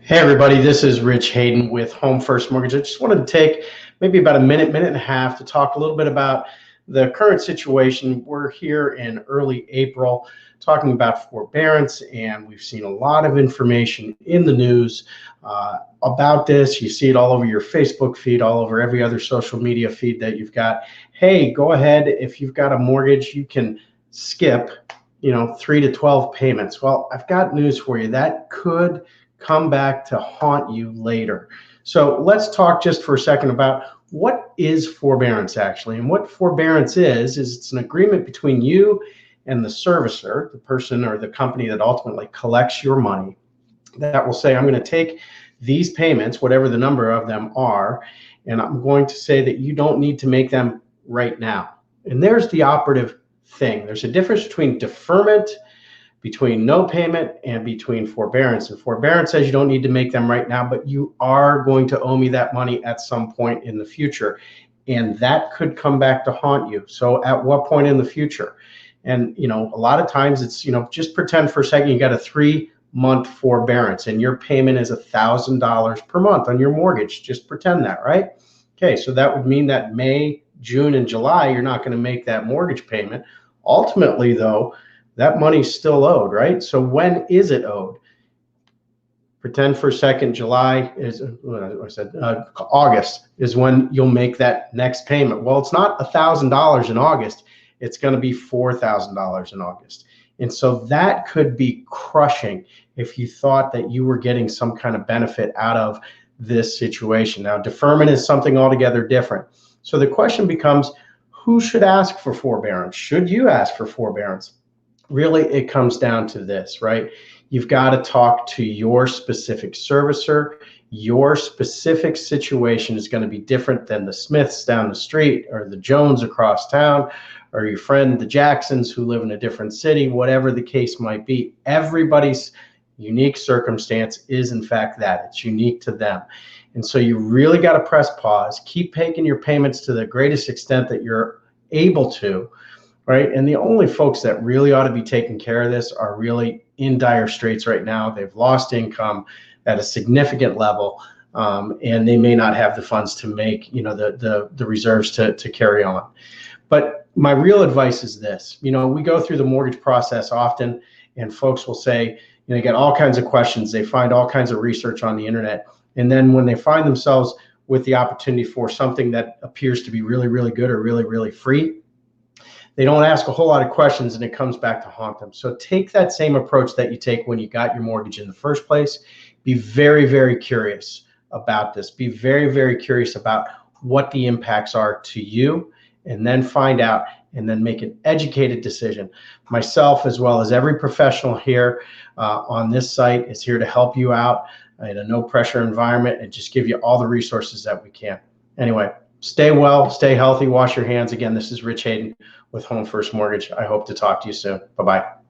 Hey everybody, this is Rich Hayden with Home First Mortgage. I just wanted to take maybe about a minute and a half to talk a little bit about the current situation. We're here in early April talking about forbearance, and we've seen a lot of information in the news about this. You see it all over your Facebook feed, all over every other social media feed that you've got. Hey, go ahead. If you've got a mortgage, you can skip 3 to 12 payments. Well, I've got news for you. That could come back to haunt you later. So let's talk just for a second about what is forbearance actually. And what forbearance is it's an agreement between you and the servicer, the person or the company that ultimately collects your money, that will say, I'm going to take these payments, whatever the number of them are, and I'm going to say that you don't need to make them right now. And there's the operative thing. There's a difference between deferment, between no payment, and between forbearance. And forbearance says you don't need to make them right now, but you are going to owe me that money at some point in the future. And that could come back to haunt you. So at what point in the future? And, a lot of times it's, just pretend for a second you got a 3-month forbearance and your payment is $1,000 per month on your mortgage. Just pretend that, right? Okay, so that would mean that May, June, and July, you're not going to make that mortgage payment. Ultimately, though, that money's still owed, right? So when is it owed? Pretend for a second July is, August is when you'll make that next payment. Well, it's not $1,000 in August. It's going to be $4,000 in August. And so that could be crushing if you thought that you were getting some kind of benefit out of this situation. Now, deferment is something altogether different. So the question becomes, who should ask for forbearance? Should you ask for forbearance? Really, it comes down to this, right? You've got to talk to your specific servicer. Your specific situation is going to be different than the Smiths down the street or the Jones across town or your friend, the Jacksons, who live in a different city, whatever the case might be. Everybody's unique circumstance is, in fact, that. It's unique to them. And so you really got to press pause, keep making your payments to the greatest extent that you're able to, right? And the only folks that really ought to be taking care of this are really in dire straits right now. They've lost income at a significant level, and they may not have the funds to make, the reserves to carry on. But my real advice is this. We go through the mortgage process often, and folks will say, they get all kinds of questions. They find all kinds of research on the internet. And then when they find themselves with the opportunity for something that appears to be really, really good or really, really free, they don't ask a whole lot of questions, and it comes back to haunt them. So take that same approach that you take when you got your mortgage in the first place. Be very, very curious about this. Be very, very curious about what the impacts are to you, and then find out and then make an educated decision. Myself, as well as every professional here on this site, is here to help you out in a no pressure environment and just give you all the resources that we can. Anyway, stay well, stay healthy, wash your hands. Again, this is Rich Hayden with Home First Mortgage. I hope to talk to you soon. Bye-bye.